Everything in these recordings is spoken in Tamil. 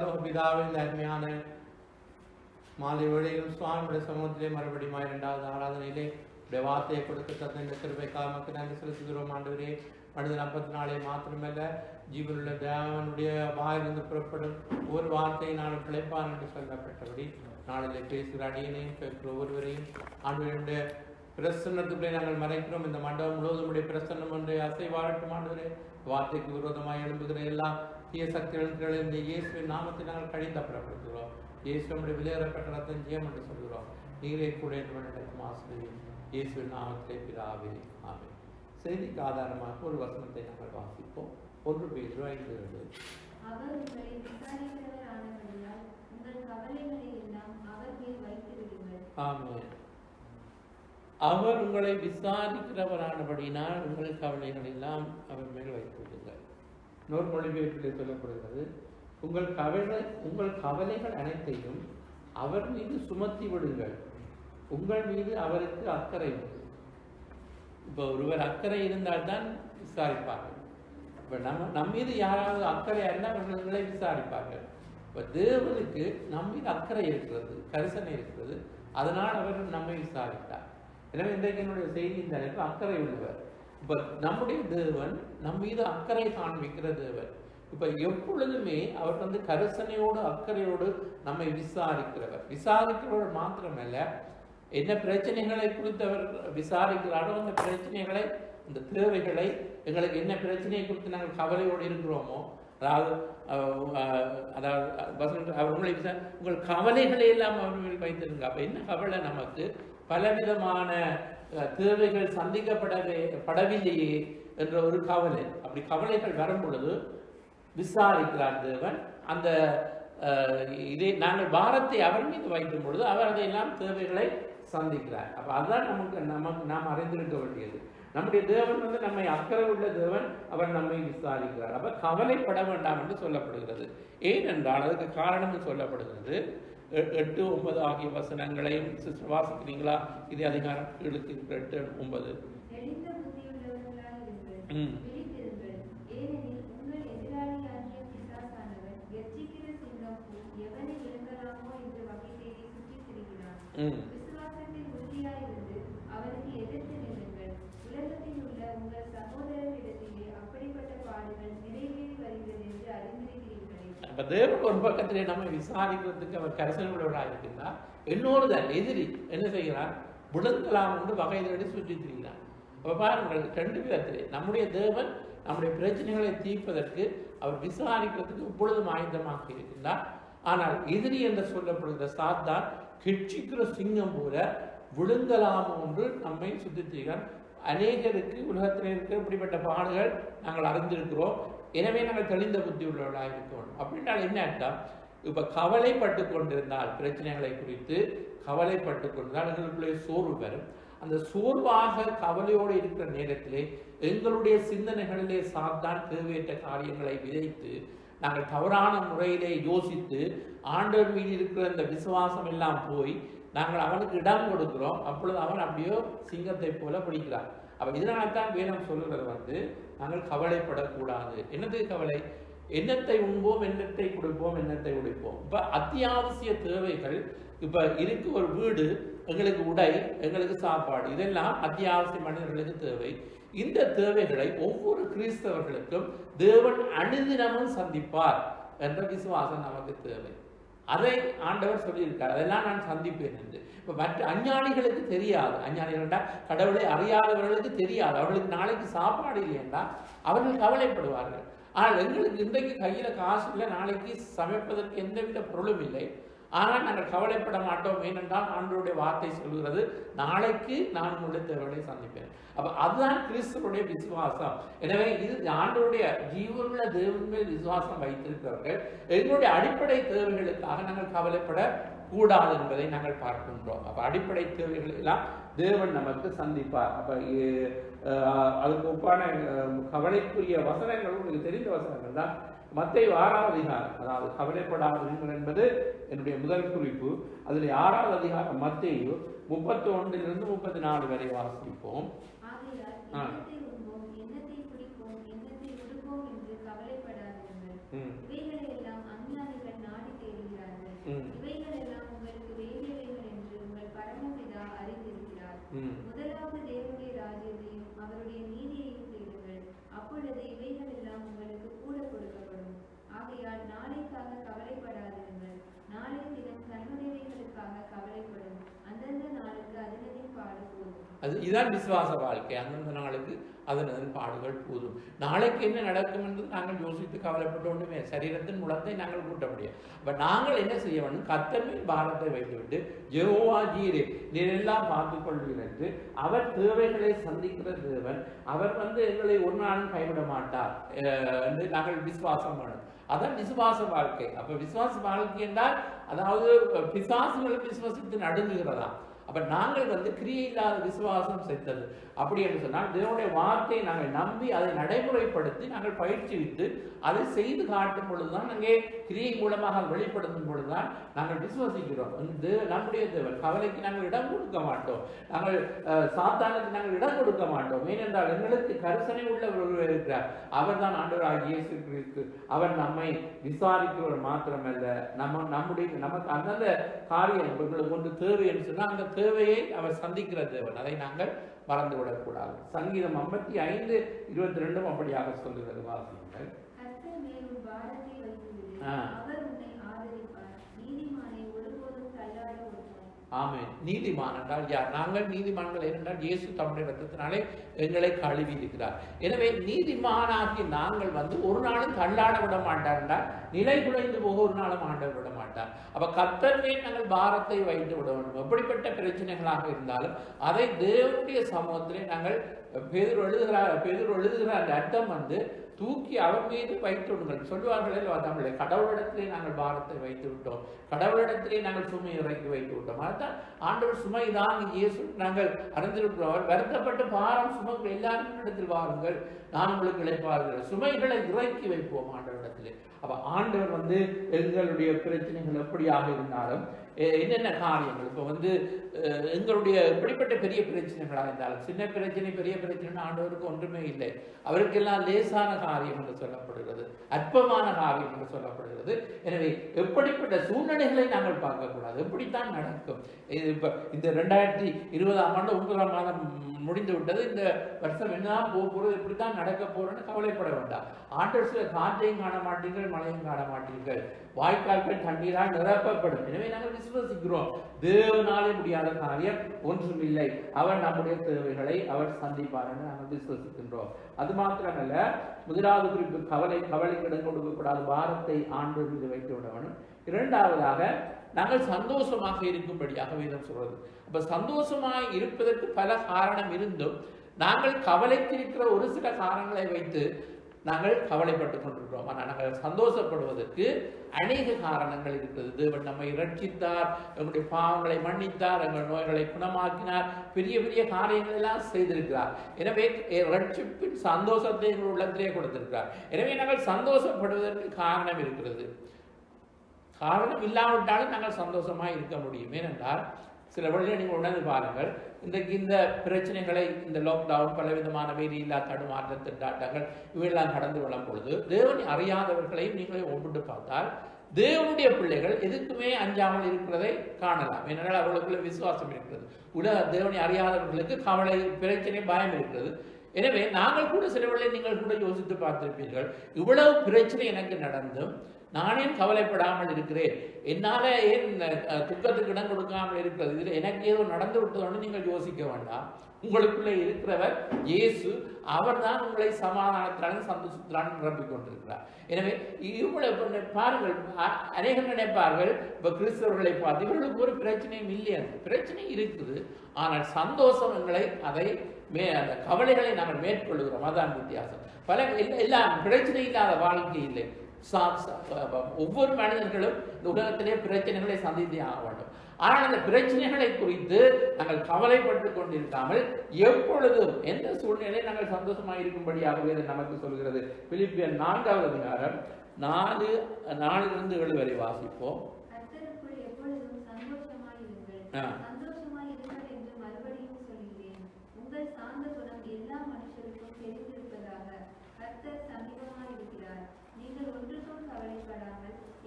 பரலோக பிதாவே, இந்த அருமையான மாலை வேளையிலும் சுவாமியுடைய சமூகத்திலே மறுபடியும் இரண்டாவது ஆராதனையிலே உடைய வார்த்தையை கொடுத்து தந்த இந்த கிருபைக்காக நமக்கு நன்றி செலுத்துகிறோம் ஆண்டவரே. மனிதன் 40 மாத்திரமல்ல, ஜீவனுள்ள தேவனுடைய வாயிலிருந்து புறப்படும் ஒரு வார்த்தையை நான் பிழைப்பான் என்று சொல்லப்பட்டபடி நாளிலே பேசுகிற அடியனையும் கேட்கிற ஒருவரையும் ஆண்டவருடைய பிரசன்னத்துக்குள்ளே நாங்கள் மறைக்கிறோம். இந்த மண்டபம் முழுவதும் உடைய பிரசன்னம் ஒன்றை அசைவாழட்டும் ஆண்டவரே. வார்த்தைக்கு விரோதமாக எழும்புகிற எல்லா தீய சக்திகள் இந்த இயேசுவின் நாமத்தை நாங்கள் கடிதப்படப்படுத்துகிறோம். இயேசுடைய விலையேறப்பட்ட ரத்தம் ஜெயம் என்று சொல்கிறோம். நீரே கூட நடக்கும் ஆசிரியம் இயேசுவின் நாமத்திலே பிதாவே, ஆமென். செய்திக்கு ஆதாரமாக ஒரு வசனத்தை நாங்கள் வாசிப்போம். 1 பேதுரு 5:7. அவர் உங்களை விசாரிக்கிறவர் ஆனபடியால் உங்கள் கவலைகளை எல்லாம் அவர் மேல் வைத்து விடுங்கள். ஆமென். அவர் உங்களை விசாரிக்கிறவரானபடினால் உங்கள் கவலைகள் எல்லாம் அவர் மேல் வைத்து விடுங்கள். இன்னொரு மொழிபெயர்ப்பிலே சொல்லப்படுகிறது, உங்கள் கவலைகள் அனைத்தையும் அவர் மீது சுமத்தி விடுங்கள், உங்கள் மீது அவருக்கு அக்கறை உண்டு. இப்போ ஒருவர் அக்கறை இருந்தால்தான் விசாரிப்பார்கள். இப்போ நம் மீது யாராவது அக்கறை இருந்தால் அவர்களை விசாரிப்பார்கள். இப்போ தேவனுக்கு நம் மீது அக்கறை இருக்கிறது, கரிசனை இருக்கிறது, அதனால் அவர் நம்மை விசாரித்தார். எனவே இன்றைக்கு என்னுடைய செய்தி இந்த அளவுக்கு அக்கறை உள்ளவர். இப்போ நம்முடைய தேவன் நம் மீது அக்கறை காண்பிக்கிற தேவன். இப்போ எப்பொழுதுமே அவர் கரிசனையோடு அக்கறையோடு நம்மை விசாரிக்கிறவர் மாத்திரமல்ல, என்ன பிரச்சனைகளை குறித்து அவர் விசாரிக்கிறாரோ அந்த பிரச்சனைகளை, அந்த தேவைகளை, எங்களுக்கு என்ன பிரச்சனையை குறித்து நாங்கள் கவலையோடு இருக்கிறோமோ, உங்களை உங்கள் கவலைகளை எல்லாம் அவர்கள் வைத்திருங்க. அப்போ என்ன கவலை? நமக்கு பலவிதமான தேவைகள் சந்திக்கப்படவில்லையே என்ற ஒரு கவலை. அப்படி கவலைகள் வரும் பொழுது விசாரிக்கிறார் தேவன். அந்த இதை நாங்கள் பாரத்தை அவர் மீது வைக்கும் பொழுது அவர் அதையெல்லாம் தேவைகளை சந்திக்கிறார். அப்போ அதுதான் நாம் அறிந்திருக்க வேண்டியது. நம்முடைய தேவன் நம்மை அக்கறை உள்ள தேவன், அவர் நம்மை விசாரிக்கிறார். அப்போ கவலைப்பட வேண்டாம் என்று சொல்லப்படுகிறது. ஏனென்றால் அதுக்கு காரணம் சொல்லப்படுகிறது. 8, 9 ஆகிய வசனங்களையும் வாசிக்கிறீங்களா? இது அதிகாரம் 8, 9. தேவன் ஒரு பக்கத்திலே நம்ம விசாரிக்கிறதுக்கு அவர் கரிசனையுள்ளவராக இருக்கின்றார். இன்னொருதான் எதிரி என்ன செய்கிறார்? விழுங்கலாம் என்று வகை தேடி சுற்றி திரிகிறார். அப்ப பாருங்கள், 2 விதத்திலே நம்முடைய தேவன் நம்முடைய பிரச்சனைகளை தீர்ப்பதற்கு அவர் விசாரிக்கிறதுக்கு இப்பொழுதும் ஆயுதமாக இருக்கின்றார். ஆனால் எதிரி என்று சொல்லப்படுகிற சாத்தான் கெட்சிக்கிற சிங்கம் போல விழுங்கலாம் என்று நம்மை சுற்றி திரிகிறார். அநேகருக்கு உலகத்தில் இருக்க இப்படிப்பட்ட பாடுகள் நாங்கள் அறிந்திருக்கிறோம். எனவே நாங்கள் தெளிந்த புத்தி உள்ளவர்களாக இருக்கணும். அப்படின்னால் என்ன அர்த்தம்? இப்போ கவலைப்பட்டு கொண்டிருந்தால், பிரச்சனைகளை குறித்து கவலைப்பட்டு கொண்டிருந்தால் எங்களுக்குள்ளே சோர்வு வரும். அந்த சோர்வாக கவலையோடு இருக்கிற நேரத்திலே எங்களுடைய சிந்தனைகளிலே சாத்தான் தேவையற்ற காரியங்களை விதைத்து நாங்கள் தவறான முறையிலே யோசித்து ஆண்டவர் மீது இருக்கிற அந்த விசுவாசம் எல்லாம் போய் நாங்கள் அவனுக்கு இடம் கொடுக்கிறோம். அப்பொழுது அவன் அப்படியோ சிங்கத்தை போல பிடிக்கிறான். அப்போ இதனால்தான் வேதம் சொல்லுகிறது நாங்கள் கவலைப்படக்கூடாது. என்னத்துக்கு கவலை? எண்ணத்தை உண்போம், எண்ணத்தை கொடுப்போம், எண்ணத்தை உடைப்போம். இப்போ அத்தியாவசிய தேவைகள், இப்போ இருக்கு ஒரு வீடு, எங்களுக்கு உடை, எங்களுக்கு சாப்பாடு, இதெல்லாம் அத்தியாவசிய மனிதர்களுக்கு தேவை. இந்த தேவைகளை ஒவ்வொரு கிறிஸ்தவர்களுக்கும் தேவன் அனுதினமும் சந்திப்பார் என்ற விசுவாசம் நமக்கு தேவை. அதை ஆண்டவர் சொல்லியிருக்கார், அதெல்லாம் நான் சந்திப்பேன் என்று. இப்போ மற்ற அஞ்ஞானிகளுக்கு தெரியாது. அஞ்ஞானிகள்டா கடவுளை அறியாதவர்களுக்கு தெரியாது. அவர்களுக்கு நாளைக்கு சாப்பாடு இல்லை என்றால் அவர்கள் கவலைப்படுவார்கள். ஆனால் எங்களுக்கு இன்றைக்கு கையில் காசு இல்லை, நாளைக்கு சமைப்பதற்கு எந்தவித பொருளும் இல்லை, ஆனால் நாங்கள் கவலைப்பட மாட்டோம். ஏனென்றால் ஆண்டவருடைய வார்த்தை சொல்கிறது, நாளைக்கு நான் உங்களுடைய தேவைகளை சந்திப்பேன். அப்போ அதுதான் கிறிஸ்துவனுடைய விசுவாசம். எனவே இது ஆண்டவருடைய ஜீவனுள்ள தேவன் மேல் விசுவாசம் வைத்திருக்கிறவர்கள் எங்களுடைய அடிப்படை தேவைகளுக்காக நாங்கள் கவலைப்பட கூடாது என்பதை நாங்கள் பார்க்கின்றோம். அப்போ அடிப்படை தேவைகள் எல்லாம் தேவன் நமக்கு சந்திப்பார். அப்போ அதுக்கு ஒப்பான கவலைக்குரிய வசனங்கள் உங்களுக்கு தெரிந்த வசனங்கள் தான் மத்தேயு 6ஆம் அதிகாரம். அதாவது கவலைப்படாதீர்கள் என்பது என்னுடைய முதல் குறிப்பு. அதில் 6ஆவது அதிகாரம் மத்தேயு 31 34 வரை வாசிப்போம். முதலாவது தேவனுடைய ராஜ்யத்தையும் அவருடைய நீதியையும் தேடுங்கள், அப்பொழுது இவைகள் எல்லாம் உங்களுக்கு கூட கொடுக்கப்படும். ஆகையால் நாளைக்காக கவலைப்படாதிருங்கள், நாளை தினம் தன்னுடையவைகளுக்காக கவலைப்படும். அந்தந்த நாளுக்கு அதனதின் பாடு போதும். இதுதான் விசுவாச வாழ்க்கை. அந்தந்த நாளுக்கு அதனதன் பாடுகள் போதும். நாளைக்கு என்ன நடக்கும் என்று நாங்கள் யோசித்து கவலைப்பட்டு ஒன்றுமே சரீரத்தின் முளத்தை நாங்கள் கூட்ட முடியும். அப்ப நாங்கள் என்ன செய்ய வேண்டும்? கர்த்தரின் பாரத்தை வைத்துவிட்டு யெகோவா ஜீரே, நீரெல்லாம் பார்த்துக் கொள்வீர் என்று அவர் தேவைகளை சந்திக்கிற தேவன். அவர் எங்களை ஒரு நாளும் கைவிட மாட்டார் என்று நாங்கள் விசுவாசம் வேணும். அதான் விசுவாச வாழ்க்கை. அப்ப விசுவாச வாழ்க்கை என்றால் அதாவது பிசாசுகளும் விசுவாசித்து நடுங்குகிறதா. அப்ப நாங்கள் கிரியை இல்லாத விசுவாசம் செத்தது. அப்படி என்று சொன்னால் தேவனுடைய வார்த்தையை நாங்கள் நம்பி அதை நடைமுறைப்படுத்தி நாங்கள் பயிற்சிவித்து அதை செய்து காட்டும் பொழுதுதான் அங்கே கிரியை மூலமாக வெளிப்படுத்தும் பொழுதுதான் நாங்கள் விசுவாசிக்கிறோம். நம்முடைய தேவன் கவலைக்கு நாங்கள் இடம் கொடுக்க மாட்டோம், நாங்கள் சாத்தானுக்கு நாங்கள் இடம் கொடுக்க மாட்டோம். ஏனென்றால் எங்களுக்கு கரிசனை உள்ளவர் இருக்கிறார். அவர் தான் ஆண்டவராகிய இயேசு கிறிஸ்து. அவர் நம்மை விசாரிக்கிறவர் மாத்திரமல்ல, நமக்கு அந்தந்த காரியம் எங்களுக்கு ஒன்று தேவை என்று சொன்னால் அந்த தேவையை அவர் சந்திக்கிற தேவன். அதை நாங்கள் மறந்துவிடக்கூடாது. சங்கீதம் 55:22 அப்படியாக சொல்லுகிறது. வாசியுங்கள். கர்த்தர் மேல் உன் பாரத்தை வைத்துவிடு, அவர் உன்னை ஆதரிப்பார், நீதிமானை ஒருபோதும் தள்ளாட விடார். ஆமென். நீதிமான் என்றால் யார்? நாங்கள் நீதிமான்கள் என்றால் இயேசு தம்முடைய இரத்தத்தினாலே எங்களை கழுவி இருக்கிறார். எனவே நீதிமானாகி நாங்கள் ஒரு நாளும் தள்ளாட விட மாட்டார் என்றால் நிலை குலைந்து போக ஒரு நாளும் ஆண்டவர் விட மாட்டார். அப்ப கர்த்தர் மேல் நாங்கள் பாரத்தை வைத்து விட வேண்டும். எப்படிப்பட்ட பிரச்சனைகளாக இருந்தாலும் அதை தேவனுடைய சமூகத்திலே நாங்கள் பேதுரு எழுதுகிற அந்த அர்த்தம் தூக்கி அவர் மீது வைத்து விடுங்கள் சொல்லுவார்களே தமிழை. கடவுளிடத்திலே நாங்கள் பாரத்தை வைத்து விட்டோம், கடவுளிடத்திலே நாங்கள் சுமை இறக்கி வைத்து விட்டோம். அதுதான் ஆண்டவர் சுமை தான் இயேசு நாங்கள் அறிந்திருக்கிறோம். வருத்தப்பட்டு பாரம் சுமங்கள் எல்லாரும் இடத்தில் வாருங்கள், நான் உங்களுக்கு இழைப்பார்கள். சுமைகளை இறக்கி வைப்போம் ஆண்டவரிடத்திலே. அப்ப ஆண்டவர் எங்களுடைய பிரச்சனைகள் எப்படியாக இருந்தாலும் என்னென்ன காரியங்கள் இப்போ எங்களுடைய எப்படிப்பட்ட பெரிய பிரச்சனைகளாக இருந்தாலும் சின்ன பிரச்சனை பெரிய பிரச்சனை ஆண்டவருக்கு ஒன்றுமே இல்லை. அவருக்கெல்லாம் லேசான காரியம் என்று சொல்லப்படுகிறது, அற்பமான காரியம் என்று சொல்லப்படுகிறது. எனவே எப்படிப்பட்ட சூழ்நிலைகளை நாங்கள் பார்க்கக்கூடாது, எப்படித்தான் நடக்கும். இப்போ இந்த 2020ஆம் ஆண்டு 9ஆம் மாதம் முடிந்து விட்டது. இந்த வருஷம் என்னதான் போகிறது, இப்படித்தான் நடக்க போறோன்னு கவலைப்பட வேண்டாம். ஆண்டவர் சில காற்றையும் காண மாட்டீர்கள், மழையும் காண மாட்டீர்கள், வாய்க்கால்கள் தண்ணீரால் நிரப்பப்படும். எனவே நாங்கள் விசுவாசிக்கிறோம், தேவனாலே முடியாத காரியம் ஒன்றுமில்லை. அவர் நம்முடைய தேவைகளை அவர் சந்திப்பார் என்று நாங்கள் விசுவாசிக்கின்றோம். அது மாத்திரமல்ல, முதலாவது குறிப்பு கவலைக்கு இடம் கொடுக்கக்கூடாது, பாரத்தை ஆண்டவர் மீது வைத்து விட வேண்டும். இரண்டாவதாக நாங்கள் சந்தோஷமாக இருக்கும்படியாக வேதம் சொல்றது. அப்ப சந்தோஷமாக இருப்பதற்கு பல காரணம் இருந்தும் நாங்கள் கவலைக்கு இருக்கிற ஒரு சில காரணங்களை வைத்து நாங்கள் கவலைப்பட்டுக் கொண்டிருக்கிறோம். ஆனால் நாங்கள் சந்தோஷப்படுவதற்கு அநேக காரணங்கள் இருக்கிறது. தேவன் நம்மை இரட்சித்தார், எங்களுடைய பாவங்களை மன்னித்தார், எங்கள் நோய்களை குணமாக்கினார், பெரிய பெரிய காரியங்கள் எல்லாம் செய்திருக்கிறார். எனவே இரட்சிப்பின் சந்தோஷத்தை எங்கள் உள்ளத்திலே கொடுத்திருக்கிறார். எனவே நாங்கள் சந்தோஷப்படுவதற்கு காரணம் இருக்கிறது. காரணம் இல்லாவிட்டாலும் நாங்கள் சந்தோஷமாக இருக்க முடியும். ஏனென்றால் சில வழியில் நீங்கள் உணர்ந்து பாருங்கள், இன்றைக்கு இந்த பிரச்சனைகளை, இந்த லாக்டவுன், பலவிதமான வேலையில்லா தடுமாற்ற திண்டாட்டங்கள் இவையெல்லாம் கடந்து வரும் பொழுது தேவனை அறியாதவர்களையும் நீங்களே ஒப்பிட்டு பார்த்தால் தேவனுடைய பிள்ளைகள் எதுக்குமே அஞ்சாமல் இருக்கிறதை காணலாம். ஏனென்றால் அவர்களுக்குள்ள விசுவாசம் இருக்கிறது. தேவனை அறியாதவர்களுக்கு கவலை, பிரச்சனை, பயம் இருக்கிறது. எனவே நாங்கள் கூட சில வேளை நீங்கள் கூட யோசித்து பார்த்திருப்பீர்கள், இவ்வளவு பிரச்சனை எனக்கு நடந்தும் நானே கவலைப்படாமல் இருக்கிறேன், என்னால ஏன் துக்கத்துக்கு இடம் கொடுக்காமல் இருக்கிறது, இதில் எனக்கு ஏதோ நடந்து விட்டதோன்னு நீங்கள் யோசிக்க வேண்டாம். உங்களுக்குள்ளே இருக்கிறவர் இயேசு, அவர் தான் உங்களை சமாதானத்தினாலும் சந்தோஷத்தினாலும் நிரப்பிக் கொண்டிருக்கிறார். எனவே இவ்வளவு பாருங்கள், அநேகம் நினைப்பார்கள் இப்போ கிறிஸ்தவர்களை பார்த்து இவர்களுக்கு ஒரு பிரச்சனையும் இல்லையா? பிரச்சனை இருக்குது, ஆனால் சந்தோஷம் எங்களை அந்த கவலைகளை நாங்கள் மேற்கொள்கிறோம். அதான் வித்தியாசம். எல்லாம் பிரச்சனை இல்லாத வாழ்க்கை இல்லை. ஒவ்வொரு மனிதர்களும் இந்த உலகத்திலே பிரச்சனைகளை சந்தித்தே ஆக வேண்டும். ஆனால் அந்த பிரச்சனைகளை குறித்து நாங்கள் கவலைப்பட்டு கொண்டிருக்காமல் எப்பொழுதும் எந்த சூழ்நிலையை நாங்கள் சந்தோஷமாக இருக்கும்படியாகவே நமக்கு சொல்கிறது. பிலிப்பியர் 4வது அதிகாரம் 4-7 வரை வாசிப்போம்.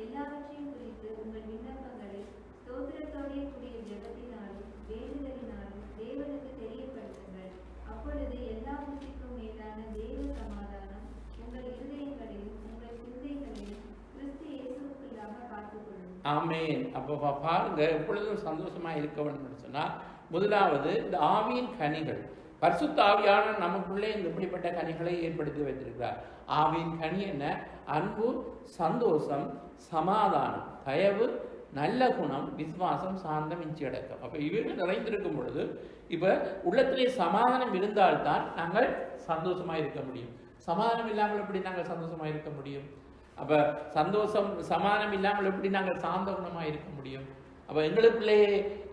எல்லாவற்றையும் குறித்து உங்கள் விண்ணப்பங்களை ஸ்தோத்திரத்தோடே கூடிய ஜெபத்தினாலும் வேண்டுதலினாலும் தேவனுக்கு ஆமேன். அப்போ பாருங்க, எப்பொழுதும் சந்தோஷமா இருக்க வேண்டும் சொன்னால், முதலாவது இந்த ஆவியின் கனிகள். பரிசுத்த ஆவியானவர் நமக்குள்ளே இந்த இப்படிப்பட்ட கனிகளை ஏற்படுத்தி வைத்திருக்கிறார். ஆவியின் கனி என்ன? அன்பு, சந்தோஷம், சமாதானம், தயவு, நல்ல குணம், விசுவாசம், சாந்தம், இச்சையடக்கம். அப்போ இவைகள் நிறைந்திருக்கும் பொழுது இப்போ உள்ளத்திலே சமாதானம் இருந்தால்தான் நாங்கள் சந்தோஷமாக இருக்க முடியும். சமாதானம் இல்லாமல் எப்படி நாங்கள் சந்தோஷமாக இருக்க முடியும்? அப்போ சமாதானம் இல்லாமல் எப்படி நாங்கள் சாந்த குணமாக இருக்க முடியும்? அப்போ எங்களுக்குள்ளே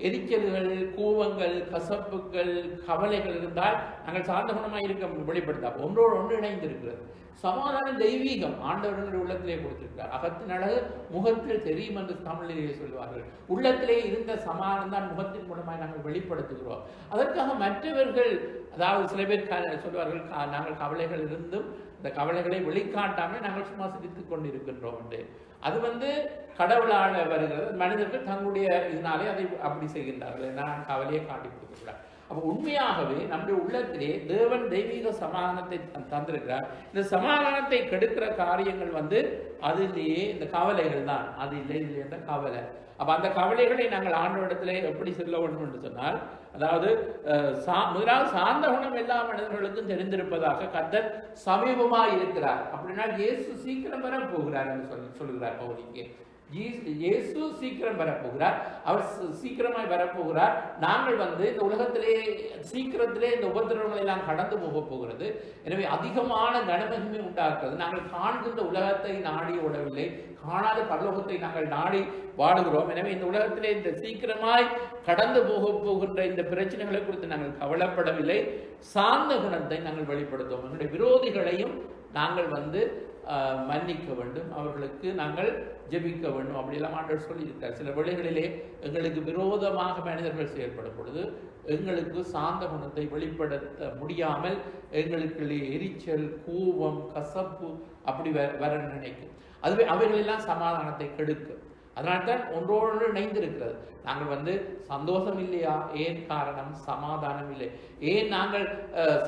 எரிச்சல்கள், கோபங்கள், கசப்புகள், கவலைகள் இருந்தால் நாங்கள் சாந்த குணமாக இருக்க வெளிப்படுத்தா. ஒன்றோடு ஒன்று இணைந்து இருக்கிறது. சமாதானம் தெய்வீகம், ஆண்டவர்களுடைய உள்ளத்திலே கொடுத்திருக்கிறார். அகத்தின் அழகு முகத்தில் தெரியும் என்று தமிழிலேயே சொல்வார்கள். உள்ளத்திலே இருந்த சமாதானம் தான் முகத்தின் மூலமாக நாங்கள் வெளிப்படுத்துகிறோம். அதற்காக மற்றவர்கள், அதாவது சில பேர் சொல்வார்கள், நாங்கள் கவலைகள் இருந்தும் இந்த கவலைகளை வெளிக்காட்டாமல் நாங்கள் சும்மா சிரித்துக் கொண்டிருக்கின்றோம் என்று. அது கடவுளால் வருகிறது. மனிதர்கள் தங்களுடைய இதனாலே அதை அப்படி செய்கின்றார்கள். நான் கவலையை காட்டி கொடுக்கக்கூடாது. அப்போ உண்மையாகவே நம்முடைய உள்ளத்திலே தேவன் தெய்வீக சமாதானத்தை தந்திருக்கிறார். இந்த சமாதானத்தை கெடுக்கிற காரியங்கள் அதிலேயே இந்த கவலைகள் தான். அது இல்லை இந்த கவலை. அப்போ அந்த கவலைகளை நாங்கள் ஆண்டவரிடத்திலே எப்படி சொல்ல வேண்டும் என்று சொன்னால், அதாவது முதலாவது சாந்த குணம் எல்லா மனிதர்களுக்கும் தெரிந்திருப்பதாக கர்த்தர் சமீபமாக இருக்கிறார். அப்படின்னா இயேசு சீக்கிரம் வர போகிறார் என்று சொல்லுகிறார் பவுலிங்கே. இயேசு சீக்கிரம் வரப்போகிறார். அவர் சீக்கிரமாய் வரப்போகிறார். நாங்கள் இந்த உலகத்திலே சீக்கிரத்திலே இந்த உபத்திரவங்களை எல்லாம் கடந்து போக போகிறது. எனவே அதிகமான கனமகிமை உண்டாக்குறது. நாங்கள் காண்கின்ற உலகத்தை நாடி ஓடவில்லை, காணாத பரலோகத்தை நாங்கள் நாடி வாடுகிறோம். எனவே இந்த உலகத்திலே இந்த சீக்கிரமாய் கடந்து போகின்ற இந்த பிரச்சனைகளை குறித்து நாங்கள் கவலைப்படவில்லை. சாந்த குணத்தை நாங்கள் வெளிப்படுத்துவோம். எங்களுடைய விரோதிகளையும் நாங்கள் மன்னிக்க வேண்டும், அவர்களுக்கு நாங்கள் ஜெபிக்க வேண்டும். அப்படியெல்லாம் ஆண்டவர் சொல்லியிருக்கார். சில வேளைகளிலே எங்களுக்கு விரோதமாக மனிதர்கள் செயல்படும் பொழுது எங்களுக்கு சாந்த குணத்தை வெளிப்படுத்த முடியாமல் எங்களுக்கு எரிச்சல், கோபம், கசப்பு அப்படி வர நினைக்கும். அதுவே அவைகளெல்லாம் சமாதானத்தை கெடுக்கும். அதனால்தான் ஒன்றோடு இணைந்திருக்கிறது. நாங்கள் சந்தோஷம் இல்லையா? ஏன் காரணம்? சமாதானம் இல்லை. ஏன் நாங்கள்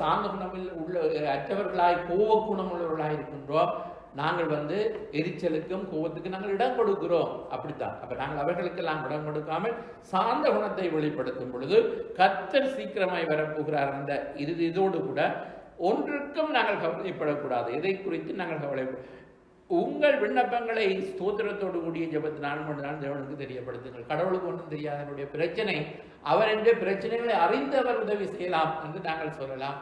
சாந்த குணமில் அற்றவர்களாய், கோப குணம் உள்ளவர்களாய் இருக்கின்றோம்? நாங்கள் எரிச்சலுக்கும் கோபத்துக்கும் நாங்கள் இடம் கொடுக்கிறோம். அப்படித்தான். அப்ப நாங்கள் அவர்களுக்கெல்லாம் இடம் கொடுக்காமல் சாந்த குணத்தை வெளிப்படுத்தும் பொழுது கர்த்தர் சீக்கிரமாய் வரப்போகிறார். அந்த இதோடு கூட ஒன்றுக்கும் நாங்கள் கவலைப்படக்கூடாது. எதை குறித்து நாங்கள் கவலைப்பட, உங்கள் விண்ணப்பங்களை ஸ்தோத்திரத்தோடு கூடிய ஜெபத்தினால் கொண்டுதான் தேவனுக்கு தெரியப்படுத்துங்கள். கடவுளுக்கு ஒன்றும் தெரியாத என்னுடைய பிரச்சனை, அவர் என்ற பிரச்சனைகளை அறிந்து அவர் உதவி செய்யலாம் என்று நாங்கள் சொல்லலாம்.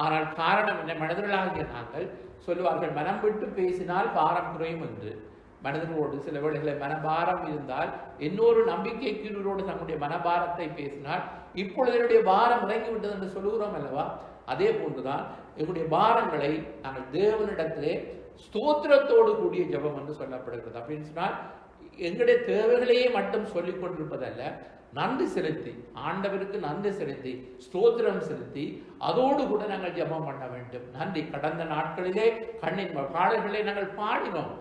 ஆனால் காரணம் என்ன? மனிதர்களாகிய நாங்கள் சொல்லுவார்கள், மனம் விட்டு பேசினால் பாரம் குறையும் என்று. மனிதர்களோடு சில வேளைகளை மனபாரம் இருந்தால், இன்னொரு நம்பிக்கைக்குரியவரோடு தங்களுடைய மனபாரத்தை பேசினால், இப்பொழுது என்னுடைய பாரம் இறங்கிவிட்டது என்று சொல்லுகிறோம் அல்லவா? அதே போன்றுதான் எங்களுடைய பாரங்களை நாங்கள் தேவனிடத்திலே ஸ்தோத்திரத்தோடு கூடிய ஜெபம் என்று சொல்லப்படுகிறது. அப்படின்னு சொன்னால் எங்களுடைய தேவைகளையே மட்டும் சொல்லிக் கொண்டிருப்பதல்ல, நன்றி செலுத்தி, ஆண்டவருக்கு நன்றி செலுத்தி, ஸ்தோத்திரம் செலுத்தி, அதோடு கூட நாங்கள் ஜெபம் பண்ண வேண்டும். நன்றி. கடந்த நாட்களிலே கண்ணின் பாடல்களை நாங்கள் பாடினோம்.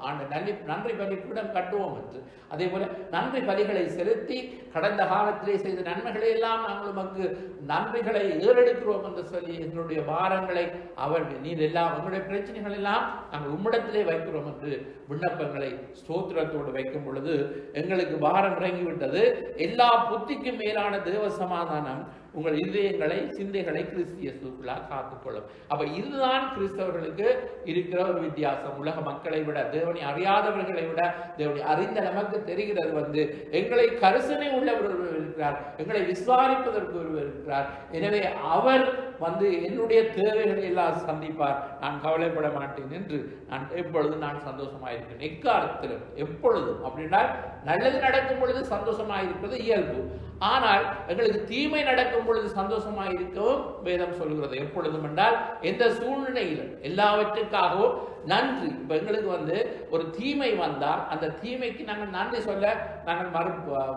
நன்றி பலிபீடம் கட்டுவோம் என்று. அதே போல நன்றி பலிகளை செலுத்தி கடந்த காலத்திலே செய்த நன்மைகளை எல்லாம் நாங்கள் உமக்கு நன்றிகளை ஏறெடுக்கிறோம் என்று சொல்லி எங்களுடைய பாரங்களை நீர் எல்லாம் எங்களுடைய பிரச்சனைகள் எல்லாம் நாங்கள் உம்மிடத்திலே வைக்கிறோம் என்று விண்ணப்பங்களை ஸ்தோத்திரத்தோடு வைக்கும் பொழுது எங்களுக்கு பாரம் இறங்கிவிட்டது. எல்லா புத்திக்கு மேலான தேவ சமாதானம் உங்கள் இதயங்களை, சிந்தைகளை கிறிஸ்து இயேசுக்குள்ளாக காத்துக்கொள்ளும். அப்ப இதுதான் கிறிஸ்தவர்களுக்கு இருக்கிற ஒரு வித்தியாசம். உலக மக்களை விட, தேவனை அறியாதவர்களை விட தேவனை அறிந்த நமக்கு தெரிகிறது எங்களை கரிசனை உள்ளவர் இருக்கிறார், எங்களை விசுவாரிப்பதற்கு ஒருவர் இருக்கிறார். எனவே அவர் என்னுடைய தேவைகளை எல்லாம் சந்திப்பார். நான் கவலைப்பட மாட்டேன் என்று எப்பொழுதும் நான் சந்தோஷமாயிருக்கிறேன். எக்காலத்திலும் எப்பொழுதும். அப்படின்னா நல்லது நடக்கும் பொழுது சந்தோஷமாயிருக்கிறது இயல்பு. ஆனால் எங்களுக்கு தீமை நடக்கும் பொழுது சந்தோஷமாக இருக்கவும் வேதம் சொல்கிறது. எப்பொழுதும் என்றால் எந்த சூழ்நிலையிலும் எல்லாவற்றுக்காகவும் நன்றி. இப்போ எங்களுக்கு ஒரு தீமை வந்தால் அந்த தீமைக்கு நாங்கள் நன்றி சொல்ல நாங்கள்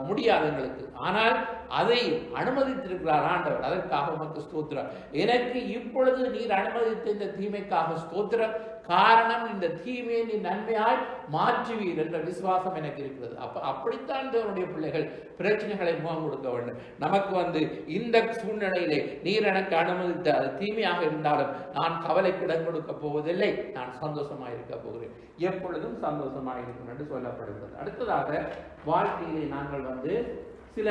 முடியாது எங்களுக்கு. ஆனால் அதை அனுமதித்திருக்கிறார் ஆண்டவர். அதற்காக உமக்கு ஸ்தோத்திரம். எனக்கு இப்பொழுது நீர் அனுமதித்த இந்த தீமைக்காக ஸ்தோத்திரம். காரணம் இந்த தீமையை நீ நன்மையாய் மாற்றுவீர் என்ற விசுவாசம் எனக்கு இருக்கிறது. அப்படித்தான் தேவனுடைய பிள்ளைகள் பிரச்சனைகளை முகம் கொடுக்க வேண்டும். நமக்கு இந்த சூழ்நிலையிலே நீர் எனக்கு அனுமதித்த அது தீமையாக இருந்தாலும் நான் கவலைக்கு இடம் கொடுக்க போவதில்லை, நான் சந்தோஷமாக இருக்க போகிறேன், எப்பொழுதும் சந்தோஷமாக இருக்கும் என்று சொல்லப்படுகிறது. அடுத்ததாக வாழ்க்கையிலே நாங்கள் சில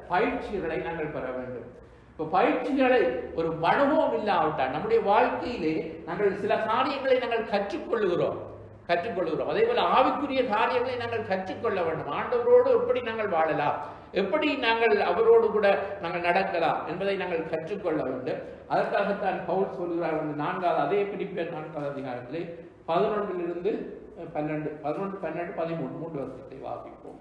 பயிற்சிகளை நாங்கள் பெற வேண்டும். இப்போ பயிற்சிகளை ஒரு அனுபவம் இல்லாவிட்டால் நம்முடைய வாழ்க்கையிலே நாங்கள் சில காரியங்களை நாங்கள் கற்றுக்கொள்கிறோம். அதே போல ஆவிக்குரிய காரியங்களை நாங்கள் கற்றுக்கொள்ள வேண்டும். ஆண்டவரோடு எப்படி நாங்கள் வாழலாம், எப்படி நாங்கள் அவரோடு கூட நாங்கள் நடக்கலாம் என்பதை நாங்கள் கற்றுக்கொள்ள வேண்டும். அதற்காகத்தான் பவுல் சொல்கிறார் 4வது அதே பிலிப்பியர் 4வது அதிகாரத்திலே 11 12 13 வருஷத்தை வாசிப்போம்.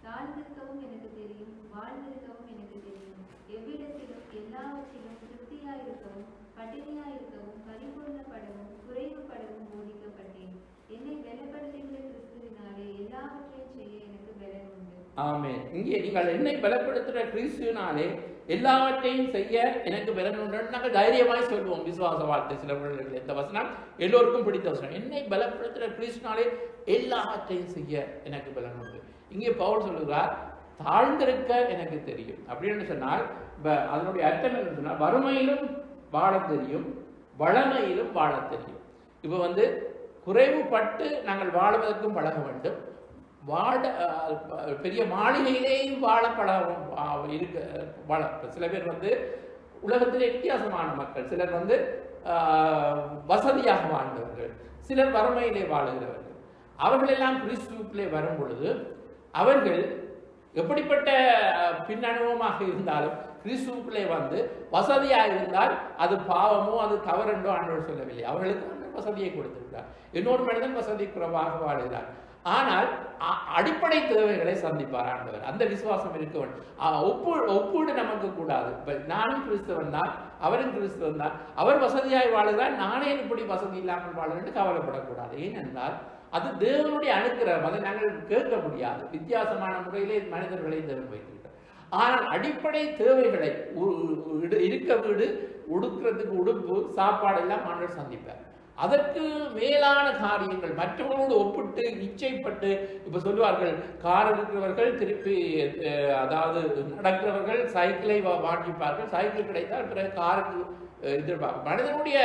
தாழ்ந்திருக்கவும் எனக்கு தெரியும், வாழ்ந்திருக்கவும் எனக்கு தெரியும். எவ்விடத்திலும் எல்லாவற்றிலும் திருப்தியாயிருக்கவும் பட்டினியாயிருக்கவும் பரிபூர்ணப்படவும் குறைவுபடவும் போதிக்கப்பட்டேன். என்னை பலப்படுத்துகிற கிறிஸ்துவினாலே எல்லாவற்றையும் செய்ய எனக்கு பலன் உண்டு. ஆமென். இங்கே நீங்கள் என்னை பலப்படுத்துகிற கிறிஸ்துவினாலே எல்லாவற்றையும் செய்ய எனக்கு பலன் உண்டு நாங்கள் தைரியமாய் சொல்லுவோம். விசுவாச வாழ்க்கை சில பிள்ளைகள் இந்த வசனம் எல்லோருக்கும் பிடித்த வசனம். என்னை பலப்படுத்துகிற கிறிஸ்துவினாலே எல்லாவற்றையும் செய்ய எனக்கு பலன் உண்டு. இங்கே பவுல் சொல்லுகிறார் தாழ்ந்திருக்க எனக்கு தெரியும் அப்படின்னு சொன்னால் அதனுடைய அர்த்தம் என்ன சொன்னால் வறுமையிலும் வாழ தெரியும், வளமையிலும் வாழ தெரியும். இப்போ குறைவுபட்டு நாங்கள் வாழ்வதற்கும் பழக வேண்டும், பெரிய மாளிகையிலேயும் வாழ சில பேர் உலகத்திலே வித்தியாசமான மக்கள். சிலர் வசதியாக வாழ்ந்தவர்கள், சிலர் வறுமையிலே வாழுகிறவர்கள். அவர்களெல்லாம் கிறிஸ்துவுக்குள்ளே வரும் பொழுது அவர்கள் எப்படிப்பட்ட பின்னணுவமாக இருந்தாலும் கிறிஸ்துவுக்குள்ளே வசதியாக இருந்தால் அது பாவமோ அது தவறென்றோ ஆண்டவர் சொல்லவில்லை. அவர்களுக்கு வசதியை கொடுத்திருக்கிறார். இன்னொரு மனிதன் வசதி குறைவாக வாழ்கிறார், ஆனால் அடிப்படை தேவைகளை சந்திப்பார் ஆண்டவர். அந்த விசுவாசம் இருக்க வேண்டும். ஒப்பீடு நமக்கு கூடாது. நானும் கிறிஸ்தவன் தான், அவரும் கிறிஸ்தவன் தான், அவர் வசதியாய் வாழுகிறார், நானே இப்படி வசதி இல்லாமல் வாழ்கிறேன் கவலைப்படக்கூடாது. ஏனென்றால் அது தேவனுடைய அனுக்கிரகம், அதை நாங்கள் கேட்க முடியாது. வித்தியாசமான முறையிலே மனிதர்களை தேவன் வைத்திருக்கிறார். ஆனால் அடிப்படை தேவைகளை இருக்க வீடு, உடுக்கிறதுக்கு உடுப்பு, சாப்பாடு எல்லாம் ஆண்டவர் சந்திப்பார். அதற்கு மேலான காரியங்கள் மற்றவர்களோடு ஒப்பிட்டு இச்சைப்பட்டு இப்ப சொல்லுவார்கள், கார் இருக்கிறவர்கள் திருப்பி அதாவது நடக்கிறவர்கள் சைக்கிளை வாங்கிப்பார்கள், சைக்கிள் கிடைத்தால் பிறகு காருக்கு எதிர்பார்க்கும். மனிதனுடைய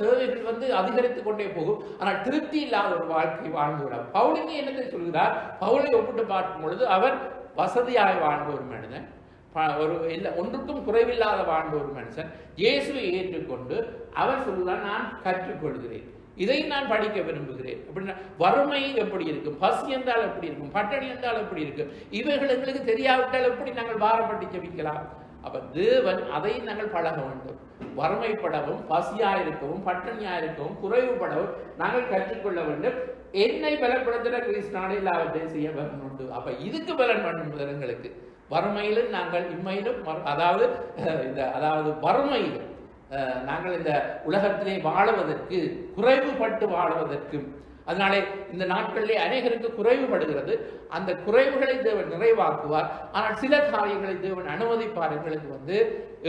தேவைகள் அதிகரித்துக் கொண்டே போகும், ஆனால் திருப்தி இல்லாத ஒரு வாழ்க்கை வாழ்ந்து விடார். பவுலிங்க என்னத்தை சொல்கிறார்? பவுலை ஒப்பிட்டு பார்க்கும் பொழுது அவர் வசதியாக வாழ்ந்த ஒரு மனிதன், ஒன்றுக்கும் குறைவில்லாத வாழ்ந்த ஒரு மனுஷன். இயேசுவை ஏற்றுக்கொண்டு அவர் சொல்கிறார், நான் கற்றுக்கொள்கிறேன், இதை நான் படிக்க விரும்புகிறேன் அப்படின்னா. வறுமை எப்படி இருக்கும், பசி என்றால் எப்படி இருக்கும், பட்டணி என்றால் எப்படி இருக்கும், இவைகள் எங்களுக்கு தெரியாவிட்டால் எப்படி நாங்கள் பாரப்பட்டு ஜெபிக்கலாம்? அப்ப தேவன் அதை நாங்கள் பழக வேண்டும். வறுமைப்படவும், பசியாயிருக்கவும், பட்டணியாயிருக்கவும், குறைவுபடவும் நாங்கள் கற்றுக்கொள்ள வேண்டும். என்னை பலப்படுத்துகிற கிறிஸ்துவினாலே எல்லாவற்றையும் செய்ய பலன் உண்டு. அப்ப இதுக்கு பலன் வேண்டும் எங்களுக்கு. வறுமையிலும் நாங்கள் இம்மையிலும் அதாவது வறுமையிலும் நாங்கள் இந்த உலகத்திலே வாழுவதற்கு, குறைவுபட்டு வாழுவதற்கும். அதனாலே இந்த நாட்களிலே அநேகருக்கு குறைவுபடுகிறது. அந்த குறைவுகளை தேவன் நிறைவாக்குவார். ஆனால் சில காரியங்களை தேவன் அனுமதிப்பார். எங்களுக்கு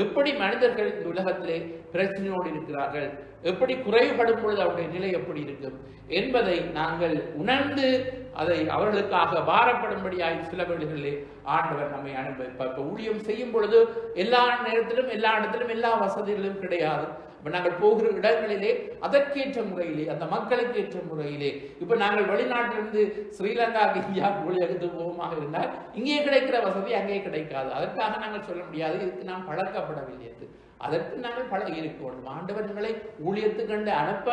எப்படி மனிதர்கள் இந்த உலகத்திலே பிரச்சனையோடு இருக்கிறார்கள், எப்படி குறைவுபடும் பொழுது அவருடைய நிலை எப்படி இருக்கும் என்பதை நாங்கள் உணர்ந்து அதை அவர்களுக்காக பாரப்படும்படியாக சில வேளைகளிலே ஆண்டவர் நம்மை அனுபவிப்பார். ஊழியம் செய்யும் பொழுது எல்லா நேரத்திலும், எல்லா இடத்திலும், எல்லா வசதிகளும் கிடையாது. நாங்கள் போகிற இடங்களிலே அதற்கேற்ற முறையிலே, அந்த மக்களுக்கு ஏற்ற முறையிலே, இப்ப நாங்கள் வெளிநாட்டிலிருந்து ஸ்ரீலங்கா, இந்தியா ஊழியருக்கு போகமாக இருந்தால் இங்கே கிடைக்கிற வசதி அங்கே கிடைக்காது. அதற்காக நாங்கள் சொல்ல முடியாது இதுக்கு நாம் பழக்கப்படவில்லை என்று. அதற்கு நாங்கள் பழகி இருக்க வேண்டும். ஆண்டவர்களை ஊழியத்துக்கண்டு அனுப்ப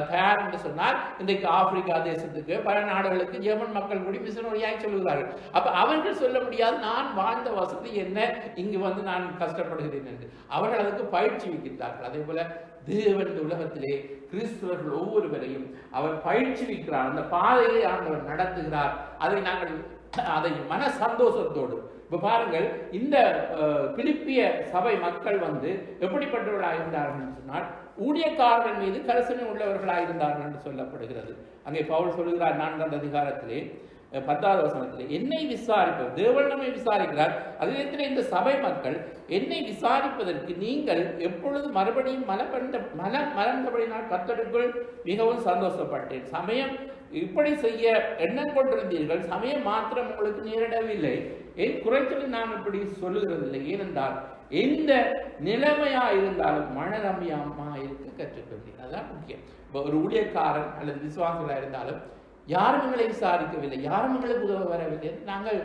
தயார் என்று சொன்னால் இன்றைக்கு ஆப்பிரிக்கா தேசத்துக்கு, பல நாடுகளுக்கு ஜெர்மன் மக்கள் கூடி மிஷனரியாய் சொல்லுகிறார்கள். அப்ப அவர்கள் சொல்ல முடியாது நான் வாழ்ந்த வசதி என்ன, இங்கு நான் கஷ்டப்படுகிறேன் என்று. அவர்கள் அதுக்கு பயிற்சி வைக்கிறார்கள். அதே போல தேவன் இந்த உலகத்திலே கிறிஸ்தவர்கள் ஒவ்வொருவரையும் அவர் பயிற்சி வைக்கிறார். அந்த பாதையை ஆண்டவர் நடத்துகிறார். அதை மன சந்தோஷத்தோடு. இப்ப பாருங்கள், இந்த பிலிப்பிய சபை மக்கள் எப்படிப்பட்டவர்களாக இருந்தார்கள் என்று சொன்னால் ஊழியக்காரர்கள் மீது கரிசனை உள்ளவர்களாக இருந்தார்கள் என்று சொல்லப்படுகிறது. அங்கே பவுல் சொல்கிறார் 4ஆம் அதிகாரத்திலே 10வது வசனத்தில் என்னை விசாரிப்பவர், தேவன் நம்மை விசாரிக்கிறார். அதே நேரத்தில் இந்த சபை மக்கள் என்னை விசாரிப்பதற்கு நீங்கள் எப்பொழுது மறுபடியும் மறந்தபடினால் கர்த்தருக்குள் மிகவும் சந்தோஷப்பட்டேன். சமயம் இப்படி செய்ய எண்ணம் கொண்டிருந்தீர்கள், சமயம் மாத்திரம் உங்களுக்கு நேரிடவில்லை. என் குறைச்சலை நான் இப்படி சொல்லுகிறதில்லை. ஏனென்றால் எந்த நிலைமையா இருந்தாலும் மனரம்யமா இருக்க கற்றுக்கொண்டேன். அதுதான் முக்கியம். இப்போ ஒரு ஊழியக்காரன் அல்லது விசுவாசிகளா இருந்தாலும் யாரும் எங்களை விசாரிக்கவில்லை, யாரும் எங்களுக்கு உதவ வரவில்லை, நாங்கள்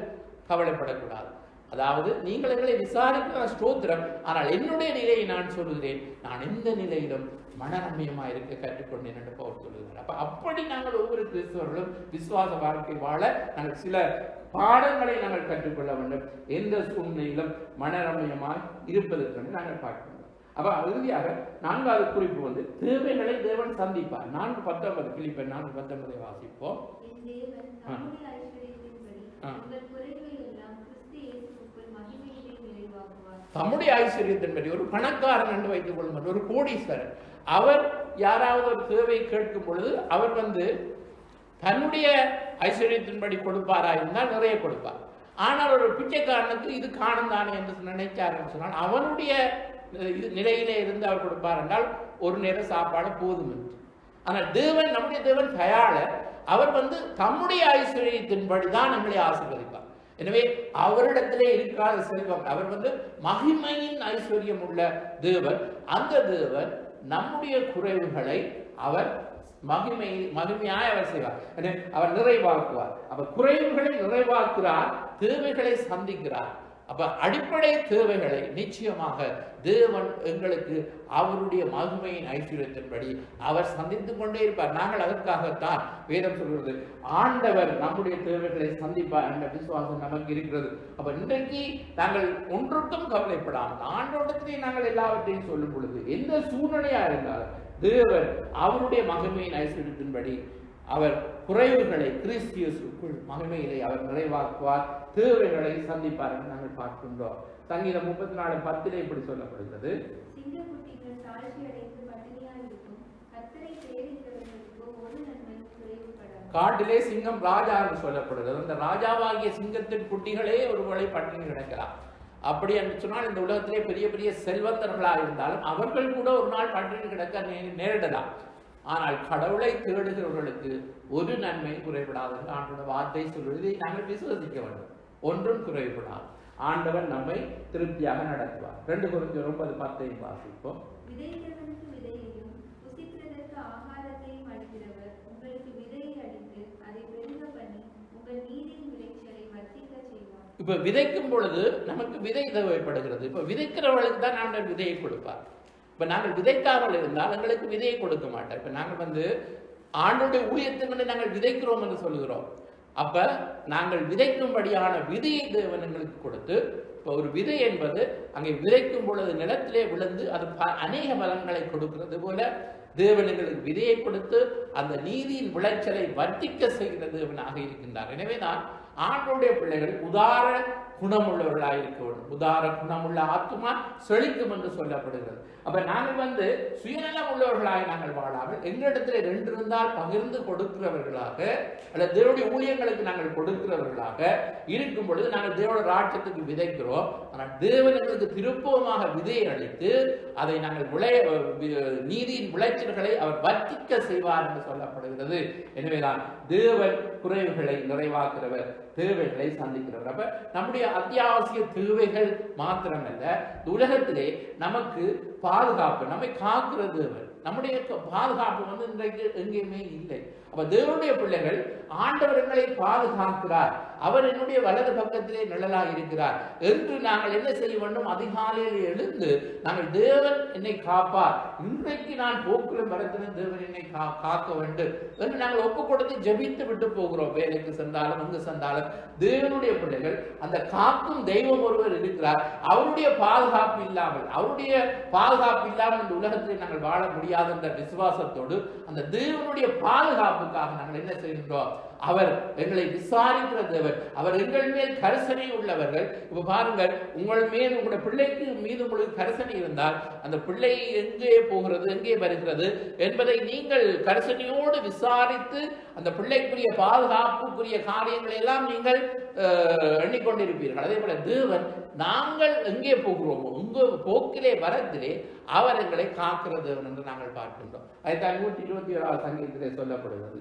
கவலைப்படக்கூடாது. அதாவது நீங்கள் எங்களை விசாரிக்கிற ஸ்தோத்திரம், ஆனால் என்னுடைய நிலையை நான் சொல்லுகிறேன், நான் எந்த நிலையிலும் மனரம்யமா இருக்க கற்றுக்கொண்டேன் என்று பவுல் சொல்லுகிறார். அப்படி நாங்கள் ஒவ்வொரு கிறிஸ்தவர்களும் விசுவாச வாழ்க்கை வாழ நாங்கள் சில பாடங்களை நாங்கள் கற்றுக்கொள்ள வேண்டும். எந்த சூழ்நிலையிலும் மனரம்யமாய் இருப்பதற்கு நாங்கள் பார்க்கணும். அப்ப இறுதியாக 4வது குறிப்பு தேவைகளை தேவன் சந்திப்பார். 4:19 பிலிப்பியர் 4:19 வாசிப்போம். தம்முடைய ஐஸ்வர்யத்தின்படி ஒரு பணக்காரன் என்று வைத்துக் கொள்ளும், ஒரு கோடீஸ்வரன், அவர் யாராவது ஒரு தேவை கேட்கும் பொழுது அவர் தன்னுடைய ஐஸ்வர்யத்தின்படி கொடுப்பாரா இருந்தால் நிறைய கொடுப்பார். ஆனால் ஒரு பிச்சைக்காரனுக்கு இது காணும் தானே என்று நினைச்சாருன்னு சொன்னால் அவனுடைய நிலையிலே இருந்து அவர் கொடுப்பார் என்றால் ஒரு நேரம் சாப்பாடு போதும் என்று. ஆனால் தேவன், நம்முடைய தேவன் தயாளர், அவர் தம்முடைய ஐஸ்வர்யத்தின்படி தான் நம்மளை ஆசீர்வதிப்பார். எனவே அவரிடத்திலே இருக்காத செல்வம், அவர் மகிமையின் ஐஸ்வர்யம் உள்ள தேவன். அந்த தேவன் நம்முடைய குறைவுகளை அவர் மகிமையாய் அவர் செய்வார், அவர் நிறைவாக்குவார். அவர் குறைவுகளை நிறைவாக்குறார், தேவைகளை சந்திக்கிறார். அப்ப அடிப்படை தேவைகளை நிச்சயமாக தேவன் எங்களுக்கு அவருடைய மகிமையின் ஐஸ்வர்யத்தின்படி அவர் சந்தித்துக் கொண்டே இருப்பார். நாங்கள் அதற்காகத்தான் வேதம் சொல்கிறது, ஆண்டவர் நம்முடைய தேவைகளை சந்திப்பார் என்ற விசுவாசம் நமக்கு இருக்கிறது. அப்ப இன்றைக்கு நாங்கள் ஒன்றுக்கும் கவலைப்படாமல் ஆண்டோடத்திலே நாங்கள் எல்லாவற்றையும் சொல்லும் பொழுது எந்த சூழ்நிலையா இருந்தாலும் தேவன் அவருடைய மகிமையின் ஐஸ்வர்யத்தின்படி அவர் குறைவுகளை கிறிஸ்தியேசுக்குள் மகிமையிலே அவர் நிறைவாக்குவார், தேவைகளை சந்திப்பார் என்று நாங்கள் பார்க்கின்றோம். சங்கீதம் 34:10 இப்படி சொல்லப்படுகிறது, காட்டிலே சிங்கம் ராஜா என்று சொல்லப்படுகிறது. அந்த ராஜாவாகிய சிங்கத்தின் குட்டிகளே ஒருவேளை பட்டினி கிடக்கலாம். அப்படி என்று சொன்னால் இந்த உலகத்திலே பெரிய பெரிய செல்வந்தர்களாக இருந்தாலும் அவர்கள் கூட ஒரு நாள் பட்டினி கிடக்க நேரிடலாம். ஆனால் கடவுளை தேடுகிறவர்களுக்கு ஒரு நன்மை குறைபடாது என்று ஆண்டோட வார்த்தை சொல்வதை நாங்கள் விசுவசிக்க வேண்டும். ஒன்றும் குறைபடாது. ஆண்டவர் நம்மை திருப்தியாக நடத்துவார். 2 கொரிந்தியர் 9:10 வாசிப்போம். இப்ப விதைக்கும் பொழுது நமக்கு விதை தேவைப்படுகிறது. இப்ப விதைக்கிறவர்களுக்கு தான் ஆண்டவர் விதையை கொடுப்பார். இப்ப நாங்கள் விதைக்காமல் இருந்தால் எங்களுக்கு விதையை கொடுக்க மாட்டோம். இப்ப நாங்கள் ஆண்டோடைய ஊழியத்தை நாங்கள் விதைக்கிறோம் என்று சொல்லுகிறோம். அப்ப நாங்கள் விதைக்கும்படியான விதையை தேவன் எங்களுக்கு கொடுத்து, இப்போ ஒரு விதை என்பது அங்கே விதைக்கும் பொழுது நிலத்திலே விழுந்து அது அநேக பலன்களை கொடுக்கிறது போல தேவன் எங்களுக்கு விதையை கொடுத்து அந்த நீதியின் விளைச்சலை வர்த்திக்க செய்கிற தேவனாக இருக்கின்றார். எனவே தான் ஆண்டோடைய பிள்ளைகள் உதார குணமுள்ளவர்களாக இருக்க வேண்டும். உதார குணமுள்ள ஆத்மா செழிக்கும் என்று சொல்லப்படுகிறது. அப்ப நாங்கள் சுயநலம் உள்ளவர்களாக நாங்கள் வாழாமல் எங்களிடத்தில் 2 இருந்தால் பகிர்ந்து கொடுக்கிறவர்களாக அல்லது தேவனுடைய ஊழியங்களுக்கு நாங்கள் கொடுக்கிறவர்களாக இருக்கும் பொழுது நாங்கள் தேவனுடைய ராஜ்யத்துக்கு விதைக்கிறோம். ஆனால் தேவன் எங்களுக்கு திருப்பமாக விதையை அளித்து அதை நாங்கள் நீதியின் விளைச்சல்களை அவர் வர்த்திக்க செய்வார் என்று சொல்லப்படுகிறது. எனவேதான் தேவன் குறைவுகளை நிறைவாக்குறவர், தேவைகளை சந்திக்கிறவர். அப்ப நம்முடைய அத்தியாவசிய தேவைகள் மாத்திரமல்ல, உலகத்திலே நமக்கு பாதுகாப்பு, நம்மை காக்கிற தேவன், நம்முடைய பாதுகாப்பு இன்றைக்கு எங்கேயுமே இல்லை. அப்ப தேவனுடைய பிள்ளைகள் ஆண்டவர் எங்களை பாதுகாக்கிறார், அவர் என்னுடைய வலது பக்கத்திலே நிழலாக இருக்கிறார் என்று நாங்கள் என்ன செய்ய வேண்டும்? அதிகாலையில் எழுந்து நாங்கள் தேவன் என்னை காப்பார், இன்றைக்கு நான் போக்குற மரத்திலும் தேவன் என்னை காக்க வேண்டும் என்று நாங்கள் ஒப்பு கொடுத்து ஜெபித்து விட்டு போகிறோம். வேலைக்கு சென்றாலும் எங்கு சென்றாலும் தேவனுடைய பிள்ளைகள் அந்த காக்கும் தெய்வம் ஒருவர் இருக்கிறார். அவருடைய பாதுகாப்பு இல்லாமல் இந்த உலகத்திலே நாங்கள் வாழ முடியாது என்ற விசுவாசத்தோடு அந்த தேவனுடைய பாதுகாப்பு பாதுகாப்புக்காக நாங்கள் என்ன செய்கின்றோம்? அவர் எங்களை விசாரிக்கிற தேவன், அவர் எங்கள் மேல் கரிசனை உள்ளவர்கள். இப்ப பாருங்கள், உங்கள் மேல் உங்களுடைய பிள்ளைக்கு மீது உங்களுக்கு கரிசனை இருந்தால் அந்த பிள்ளை எங்கே போகிறது, எங்கே வருகிறது என்பதை நீங்கள் கரிசனையோடு விசாரித்து அந்த பிள்ளைக்குரிய பாதுகாப்புக்குரிய காரியங்களை எல்லாம் நீங்கள் எண்ணிக்கொண்டிருப்பீர்கள். அதே போல தேவன் நாங்கள் எங்கே போகிறோமோ உங்க போக்கிலே வரத்திலே அவர் எங்களை காக்கிற தேவன் என்று நாங்கள் பார்க்கின்றோம். அதுதான் 127 சங்கீதத்திலே சொல்லப்படுகிறது.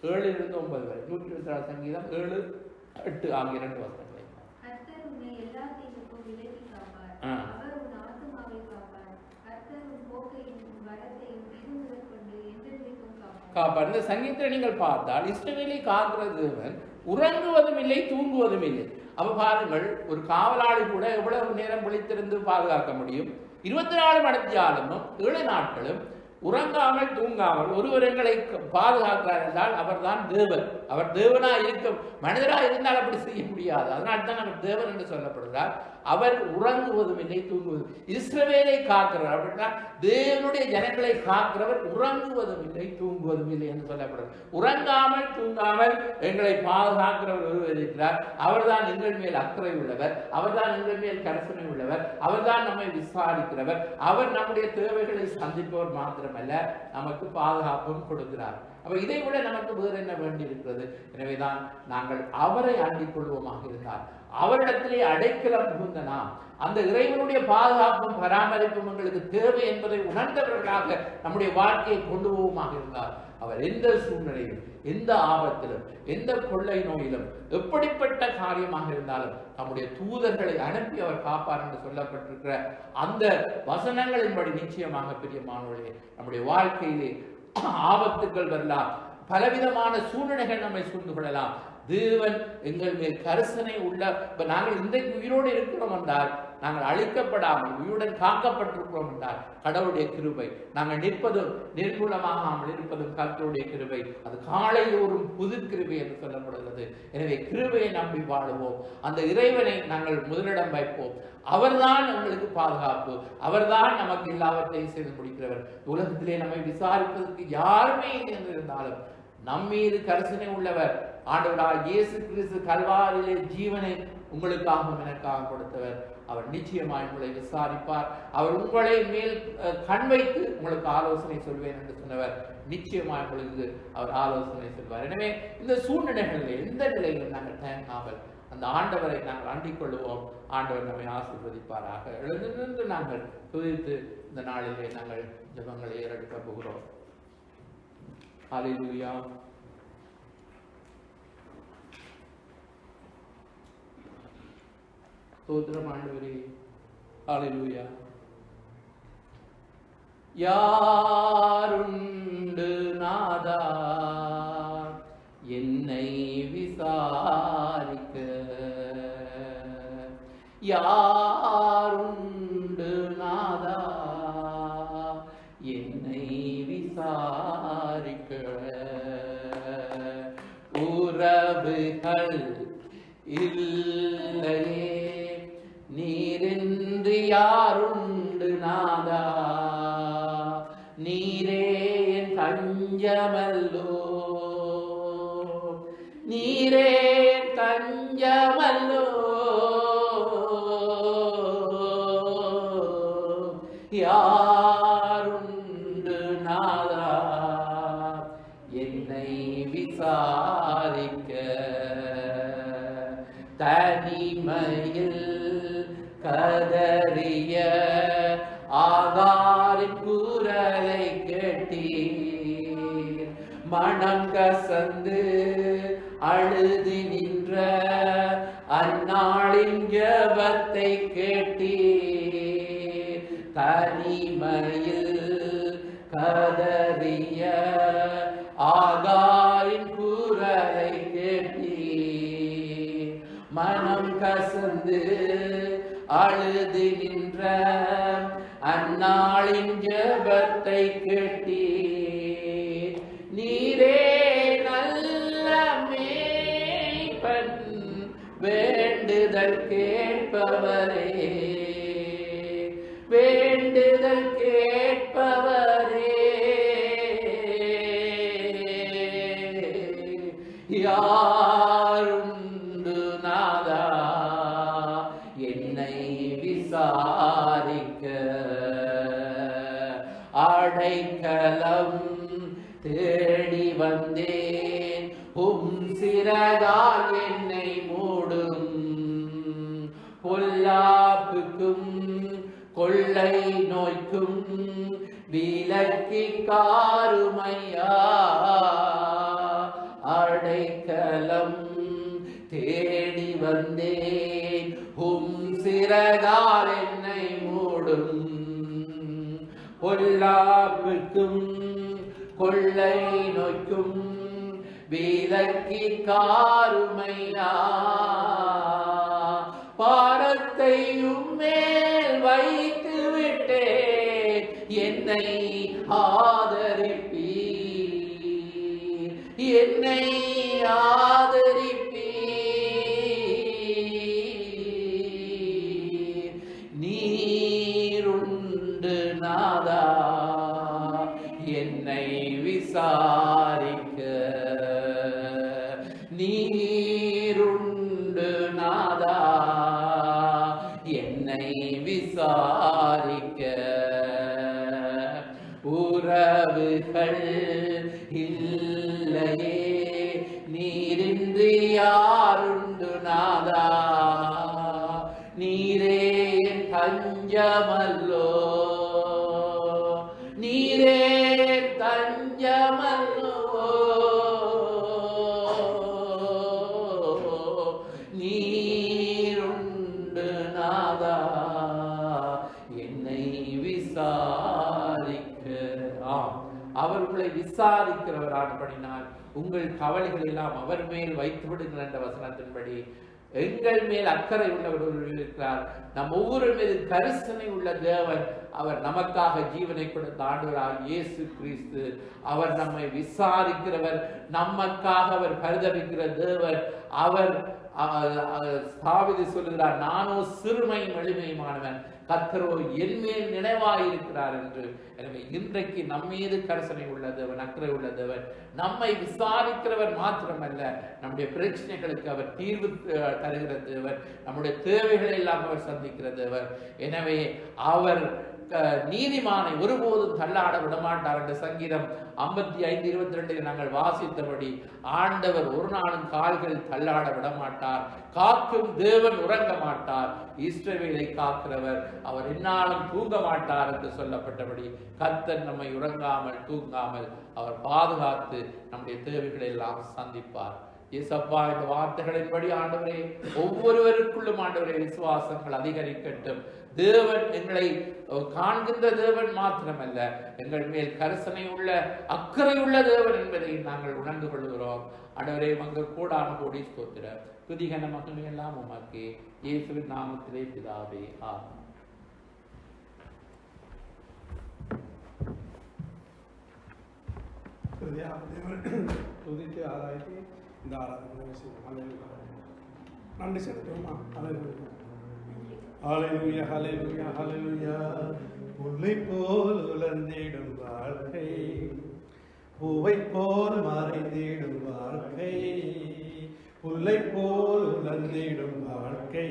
7-9 வரை 127 சங்கீதம் 7-8 ஆகிய 2 வசனங்களை. கர்த்தர் உன்னை எல்லா தீங்குக்கும் விலக்கி காப்பார். அவர் உன் ஆத்துமாவை காப்பார். கர்த்தர் உன் போக்கையும் வரத்தையும் இது முதற்கொண்டு என்றென்றைக்கும் காப்பார். இந்த சங்கீதத்தை நீங்கள் பார்த்தால் இஸ்ரவேலை காக்கிற தேவன் உறங்குவதும் இல்லை, தூங்குவதும் இல்லை. அப்ப பாருங்கள், ஒரு காவலாளி கூட எவ்வளவு நேரம் விழித்திருந்து பாதுகாக்க முடியும்? 24 மணித்தியாலமும் 7 நாட்களும் உறங்காமல் தூங்காமல் ஒருவர் எங்களை பாதுகாக்கிறார் என்றால் அவர் தான் தேவன். அவர் தேவனா இருக்கும், மனிதரா இருந்தால் அப்படி செய்ய முடியாது. அதனால்தான் அவர் தேவன் என்று சொல்லப்படுகிறார். அவர் உறங்குவதும் இல்லை, தூங்குவதும். இஸ்ரவேலை காக்கிறவர் அப்படின்னா தேவனுடைய ஜனங்களை காக்கிறவர் உறங்குவதும் இல்லை, தூங்குவதும் இல்லை என்று சொல்லப்படுகிறார். உறங்காமல் தூங்காமல் எங்களை பாதுகாக்கிறவர் ஒருவர் இருக்கிறார். அவர்தான் எங்கள் மேல் அக்கறை உள்ளவர், அவர்தான் எங்கள் மேல் கரிசனை உள்ளவர், அவர்தான் நம்மை விசாரிக்கிறவர். அவர் நம்முடைய தேவைகளை சந்திப்பவர் மாத்திரமல்ல, நமக்கு பாதுகாப்பும் கொடுக்கிறார். அப்ப இதை விட நமக்கு வேறு என்ன வேண்டி இருக்கிறது? எனவேதான் நாங்கள் அவரை அண்டிக் கொள்வோமாக இருந்தார், அவரிடத்திலே அடைக்கலம் புகுந்த நாம் அந்த இறைவனுடைய பாதுகாப்பும் பராமரிப்பும் எங்களுக்கு தேவை என்பதை உணர்ந்தவர்களாக நம்முடைய வாழ்க்கையை கொண்டு போவோமாக இருந்தார், அவர் எந்த சூழ்நிலையிலும், எந்த ஆபத்திலும், எந்த கொள்ளை நோயிலும், எப்படிப்பட்ட காரியமாக இருந்தாலும் நம்முடைய தூதர்களை அனுப்பி அவர் காப்பார் என்று சொல்லப்பட்டிருக்கிற அந்த வசனங்களின்படி நிச்சயமாக பிரியமானவர்களே, நம்முடைய வாழ்க்கையிலே ஆபத்துக்கள் வரலாம், பலவிதமான சூழ்நிலைகள் நம்மை சூழ்ந்து கொள்ளலாம். தேவன் எங்கள் மேல் கரிசனை உள்ள நாங்கள் இன்றைக்கு உயிரோடு இருக்கிறோம் என்றால், நாங்கள் அழிக்கப்படாமல் உயிருடன் காக்கப்பட்டிருக்கிறோம் என்றால் கடவுளுடைய கிருபை. நாங்கள் நிற்பதும் நிர்மூலமாகாமல் இருப்பதும் கர்த்தருடைய கிருபை. அது காலையோறும் புது கிருபை என்று சொல்லப்படுகிறது. எனவே கிருபையை நம்பி வாழுவோம், அந்த இறைவனை நாங்கள் முதலிடம் வைப்போம். அவர்தான் எங்களுக்கு பாதுகாப்பு, அவர்தான் நமக்கு எல்லாவற்றையும் செய்து முடிக்கிறவர். உலகத்திலே நம்மை விசாரிப்பதற்கு யாருமே இல்லை இருந்தாலும் நம்மீது கரிசனை உள்ளவர் ஆண்டவராகிய இயேசு கிறிஸ்து கல்வாரியிலே ஜீவனை உங்களுக்காகவும் எனக்காக கொடுத்தவர். அவர் நிச்சயமாய் உங்களை விசாரிப்பார். அவர் உங்களை மேல் கண் வைத்து உங்களுக்கு ஆலோசனை சொல்வேன் என்று சொன்னவர். நிச்சயமாய் உங்களுக்கு அவர் ஆலோசனை சொல்வார். எனவே இந்த சூழ்நிலைகளில் எந்த நிலையிலும் நாங்கள் தயங்காமல் அந்த ஆண்டவரை நாங்கள் அண்டிக் கொள்வோம். ஆண்டவர் நம்மை ஆசீர்வதிப்பாராக. எழுந்து நின்று நாங்கள் துதித்து இந்த நாளிலே நாங்கள் ஜெபங்களை ஏறெடுக்க போகிறோம். ஹல்லேலூயா. ஸ்தோத்திரம் ஆண்டவரே. ஹல்லேலூயா. யாருண்டு நாதா என்னை விசாரிக்க, யாருண்டு நாதா என்னை விசாரிக்க, உறவுகள் இல்லையே நீரின்றி யாருண்டு நாதா, நீரே என் தஞ்சமல்லோ, நீரே தஞ்சமல்லோ, யாருண்டு நாதா என்னை விசாரிக்க, தனிமையில் கதறிய ஆகாரின் குரலை கேட்டீர், மனம் கசந்து அழுது நின்ற அந்நாளின் ஜெபத்தை கேட்டீர், தனிமையில் கதறிய ஆகாரின் குரலை கேட்டீர், மனம் கசந்து அழுது நின்ற அந்நாளின் ஜெபத்தை கேட்டீர், நீரே நல்ல மேய்ப்பன் வேண்டுதல் கேட்பவரே, வேண்டுதல் கேட்பவரே, யாருண்டு நாதா என்னை விசாரிக்க? அடைக்கலம் தேடி வந்தேன், உம் சிறகால் என்னை மூடும். பொல்லாப்புக்கும் கொள்ளை நோய்க்கும் விலக்கி காருமையா. அடைக்கலம் தேடி வந்தேன், உம் சிறகால் என்னை மூடும். பொல்லாப்புக்கும் கொள்ளை நோய்க்கும் விலக்கி காருமையா. பாரத்தை உம்மேல் வைத்து விட்டேன், என்னை ஆதரிப்பீர், என்னை ஆதரிப்பீர். நீருண்டு நாதா என்னை விசாரிக்க. நீருண்டு நாதா என்னை விசாரிக்க. உறவுகள் இல்லையே, நீரின்றி யாருண்டு நாதா. நீரே தஞ்சமல்லோ, நீரே தஞ்சமல்லோ. நீருண்டு நாதா என்னை விசாரிக்க. அவர் உங்களை விசாரிக்கிறவரானபடினால் உங்கள் கவலைகள் எல்லாம் அவர் மேல் வைத்து விடுங்கள் என்ற வசனத்தின்படி எங்கள் மேல் அக்கறை உள்ளவர் இருக்கிறார். நம் ஒவ்வொரு மீது கரிசனை உள்ள தேவன். அவர் நமக்காக ஜீவனை கொடுத்த ஆண்டவராக இயேசு கிறிஸ்து. அவர் நம்மை விசாரிக்கிறவர், நமக்காக அவர் பரிதவிக்கிற தேவன். அவர் தாவீது சொல்லுகிறார், நானோ சிறுமையும் எளிமையுமானவன், கர்த்தரோ என் மேல் நினைவாயிருக்கிறார் என்று. எனவே இன்றைக்கு நம்மீது கரிசனை உள்ள தேவன், அக்கறை உள்ள தேவன். நம்மை விசாரிக்கிறவர் மாத்திரமல்ல, நம்முடைய பிரச்சனைகளுக்கு அவர் தீர்வு தருகிற தேவன். நம்முடைய தேவைகளை எல்லாம் அவர் சந்திக்கிற தேவன். எனவே அவர் நீதிமானை ஒருபோதும் தள்ளாட விடமாட்டார் என்ற சங்கீதம் 55:22 நாங்கள் வாசித்தபடி ஆண்டவர் ஒரு நாளும் கால்கள் தள்ளாட விடமாட்டார். காக்கும் தேவன் உறங்க மாட்டார். இஸ்ரவேலை காக்கிறவர் அவர் எந்நாளும் தூங்க மாட்டார் என்று சொல்லப்பட்டபடி கர்த்தர் நம்மை உறங்காமல் தூங்காமல் அவர் பாதுகாத்து நம்முடைய தேவைகளை எல்லாம் சந்திப்பார். இயேசப்பா, இந்த வார்த்தைகளின்படி ஆண்டவரே ஒவ்வொருவருக்குள்ளும் ஆண்டவரே விசுவாசங்கள் அதிகரிக்கட்டும். தேவன் எங்களை காண்கின்ற தேவன் மாத்திரமல்ல, எங்கள் மேல் கரிசனை உள்ள அக்கறை உள்ள தேவன் என்பதை நாங்கள் உணர்ந்து கொள்கிறோம். ஆண்டவரே, மங்கள் கூடான கூடி ஸ்தோத்திர துதிகன மகிமை எல்லாம் உமக்கு இயேசுவின் நாமத்திலே பிதாவே, ஆமென். துதித்து ஆராய்ச்சி இந்த ஆராதனை நன்றி செலுத்துவோமா? ஹல்லேலூயா, ஹல்லேலூயா, ஹல்லேலூயா. புல்லை போல் உலர்ந்திடும் வாழ்க்கை, பூவை போல் மறைந்திடும் வாழ்க்கை. புல்லை போல் உலர்ந்திடும் வாழ்க்கை,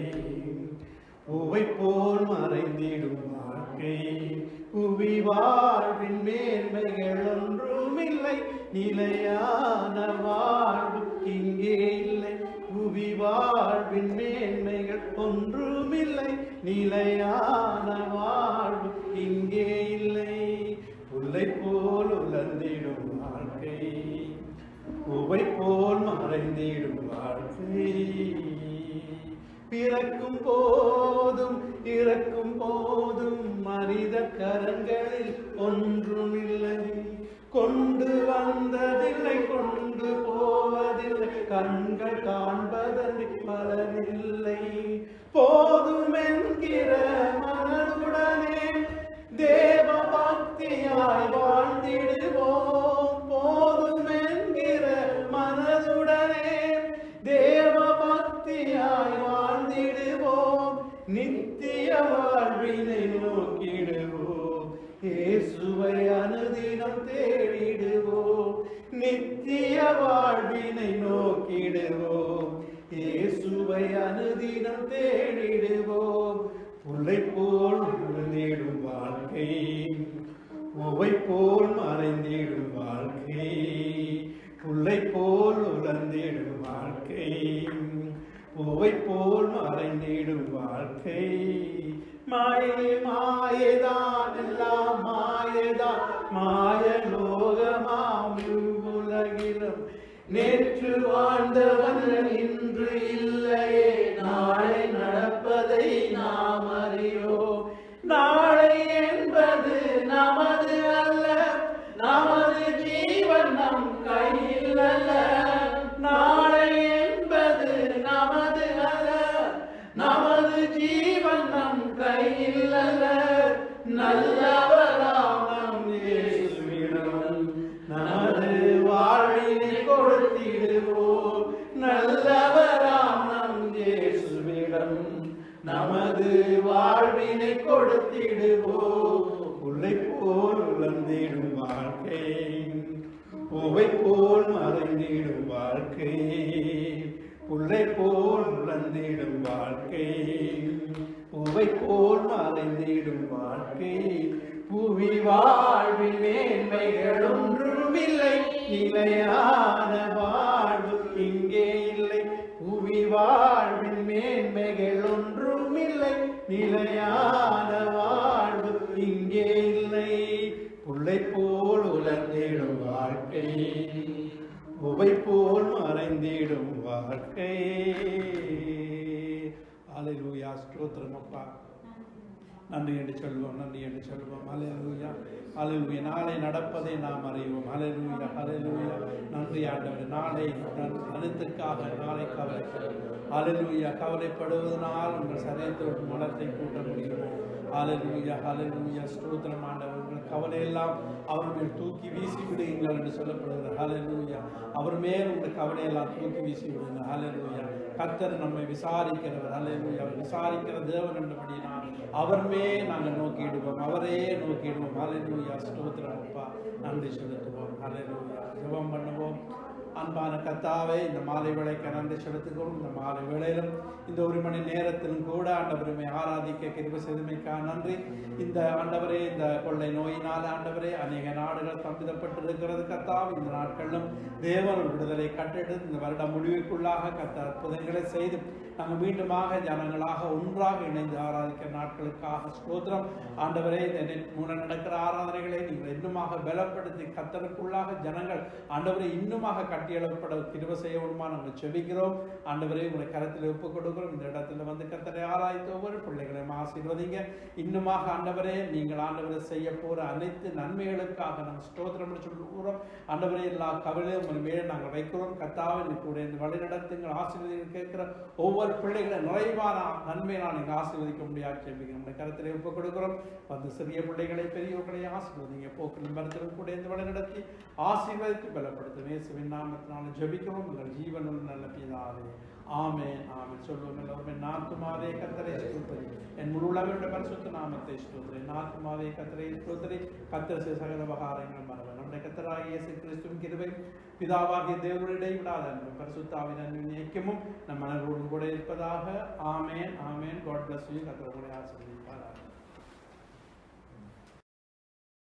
பூவை போல் மறைந்திடும் வாழ்க்கை. புவி வாழ்வின் மேன்மைகள் ஒன்றுமில்லை, நிலையான வாழ்வு இங்கே இல்லை. புவி வாழ்வின் மேன்மைகள் ஒன்றுமில்லை, நிலையான வாழ்வு இங்கே இல்லை. புல்லை போல் உலர்ந்திடும் வாழ்க்கை, பூவை போல் மறைந்திடும் வாழ்க்கை. பிறக்கும் போதும் இறக்கும் போதும் மனித கரங்களில் ஒன்றுமில்லை. கொண்டு வந்ததில்லை, கொண்டு போவதில்லை, கண்கள் காண்பதற்கு பலனில்லை. போதும் என்கிற மனதுடனே தேவ பக்தியாய் வாழ்ந்திடுவோம். போதும் என்கிற மனதுடனே தேவ பக்தியாய் வாழ்ந்திடுவோம். நித்திய வாழ்வினை நோக்கிடுவோம், இயேசுவை அனுதினம் தேடிடுவோம். நித்திய வாழ்வினை நோக்கிடுவோம். இயேசுவை அனுதினம் தேடிடுவோம். புல்லை போல் உலர்ந்திடும் வாழ்க்கை, பூவை போல் மறைந்திடும் வாழ்க்கை. புல்லை போல் உலர்ந்திடும் வாழ்க்கை, பூவை போல் மறைந்திடும் வாழ்க்கை. மாயே மாயேதான், எல்லாம் மாயேதான், மாய லோகமாம் இவ்வுலகிலும். நேற்று வாழ்ந்தவன் இன்று இல்லையே, நாளை நடப்பதை நாம் அறியோம். நாளை என்பது நமது அல்ல, நமது ஜீவன் நம் கையில் அல்ல. நாளை என்பது நமது அல்ல, நமது ஜீவன் நம் கையில் அல்ல. நல்லவராம் நம் இயேசுவிடம் நமது வாழ்வினை கொடுத்திடுவோம். நல்லவராம் நம் இயேசுவிடம் நமது வாழ்வினை கொடுத்திடுவோம். புல்லை போல் உலர்ந்திடும் வாழ்க்கை, பூவை போல் மறைந்திடும் வாழ்க்கை. புல்லை போல் உலர்ந்திடும் வாழ்க்கை, பூவை போல் மறைந்திடும் வாழ்க்கை. புவி வாழ்வில் மேன்மைகள் ஒன்றுமில்லை, நிலையான வாழ்வு இங்கே இல்லை. புவி வாழ்வில் மேன்மைகள் ஒன்றுமில்லை, நிலையான வாழ்வு இங்கே இல்லை. புல்லை போல் உலர்ந்திடும் வாழ்க்கை, பூவை போல் மறைந்திடும் வாழ்க்கை. அல்லேலூயா. ஸ்தோத்திரம் அப்பா. நன்றி என்று சொல்வோம், நன்றி என்று சொல்வோம். அல்லேலூயா, அல்லேலூயா. நாளை நடப்பதை நாம் அறிவோம். அல்லேலூயா, அல்லேலூயா. நன்றி ஆண்டவரே. நாளை அனைத்துக்காக நாளை கவலைப்படுவோம். அல்லேலூயா. கவலைப்படுவதனால் உங்கள் சரீரத்தோடு மலத்தை கூட்ட முடியுமோ? அல்லேலூயா, அல்லேலூயா. ஸ்தோத்திரம் ஆண்டவர். உங்கள் கவலையெல்லாம் அவர் மேல் தூக்கி வீசி விடுங்கள் என்று சொல்லப்படுகிறது. அல்லேலூயா. அவர் மேல் உங்கள் கவலையெல்லாம் தூக்கி வீசி விடுங்க. அல்லேலூயா. கர்த்தர் நம்மை விசாரிக்கிறவர். அல்லேலூயா. அவர் விசாரிக்கிற தேவன் என்றபடினால் அவர் மேல் நாங்கள் நோக்கிடுவோம், அவரே நோக்கிடுவோம். அல்லேலூயா. ஸ்தோத்திரம் அப்பா. நன்றி செலுத்துவோம். அல்லேலூயா. ஜெபம் பண்ணுவோம். அன்பான கர்த்தாவே, இந்த மாலை வேளைக்கு நன்றி செலுத்துகிறோம். இந்த மாலை வேளையிலும் இந்த 1 மணி நேரத்திலும் கூட ஆண்டவரை ஆராதிக்க கிருபை செய்தமைக்காக நன்றி. இந்த ஆண்டவரே, இந்த கொள்ளை நோயினால் ஆண்டவரே அநேக நாடுகள் தம்பிதப்பட்டிருக்கிறது கர்த்தாவே. இந்த நாட்களிலும் தேவன் விடுதலை கட்டெடுத்து இந்த வருட முடிவுக்குள்ளாக கர்த்தர் அற்புதங்களை செய்து நாங்கள் மீண்டுமாக ஜனங்களாக ஒன்றாக இணைந்து ஆராதிக்கிற நாட்களுக்காக ஸ்தோத்திரம் ஆண்டவரே. இந்த மூலம் நடக்கிற ஆராதனைகளை நீங்கள் இன்னுமாக பலப்படுத்தி கர்த்தருக்குள்ளாக ஜனங்கள் ஆண்டவரை இன்னுமாக கட்டியெழுப்பட கிருபை செய்யணுமா நாங்கள் செபிக்கிறோம். ஆண்டவரே, உங்களை கரத்தில் ஒப்புக் கொடுக்கிறோம். இந்த இடத்துல வந்து கர்த்தரை ஆராய்த்து ஒவ்வொரு பிள்ளைகளையும் ஆசீர்வதிங்க. இன்னுமாக ஆண்டவரே, நீங்கள் ஆண்டவரை செய்ய போற அனைத்து நன்மைகளுக்காக நாங்கள் ஸ்தோத்திரம் சொல்லுகிறோம். ஆண்டவரே, எல்லா கவலையும் உங்கள் மேலே நாங்கள் வைக்கிறோம். கர்த்தாவே, கூட இந்த வழி நடத்துங்கள், ஆசீர்வதிகள் கேட்கிற ஒவ்வொரு பிள்ளைகளை நிறைவான நன்மை நான் நீங்கள் ஆசீர்வதிக்க முடியாது செபிக்கிறோம். உங்களை கரத்திலே ஒப்புக் கொடுக்கிறோம். வந்து சிறிய பிள்ளைகளை பெரியவர்களை ஆசீர்வதிங்க. போக்கிலும் மரத்திலும் கூட இந்த வழி நடத்தி ஆசீர்வதித்து பலப்படுத்தும். இயேசுவின் நாமத்தினால ஜெபிக்கிறோம். உங்கள் ஜீவனுள்ள நல்ல பிதாவே. ஆமென், ஆமென். சொல்லுவோம் எல்லோருமே. நாத்துமாவே கர்த்தரை ஸ்தோத்திரி, என் முழு உள்ளவருடைய பரிசுத்த நாமத்தை ஸ்தோத்திரி. நாத்துமாவே கர்த்தரை ஸ்தோத்திரி, கர்த்தர் செய்த சகல உபகாரங்கள் மறவாதே. நம்முடைய கர்த்தராகிய இயேசு கிறிஸ்துவின் கிருபை, பிதாவாகிய தேவனுடைய இடைவிடாத அன்பு, பரிசுத்தாவின் அன்பின் ஐக்கியமும் நம் மனதோடு கூட இருப்பதாக. ஆமென், ஆமென். God bless you. கர்த்தர் உங்களை ஆசீர்வதிப்பாராக.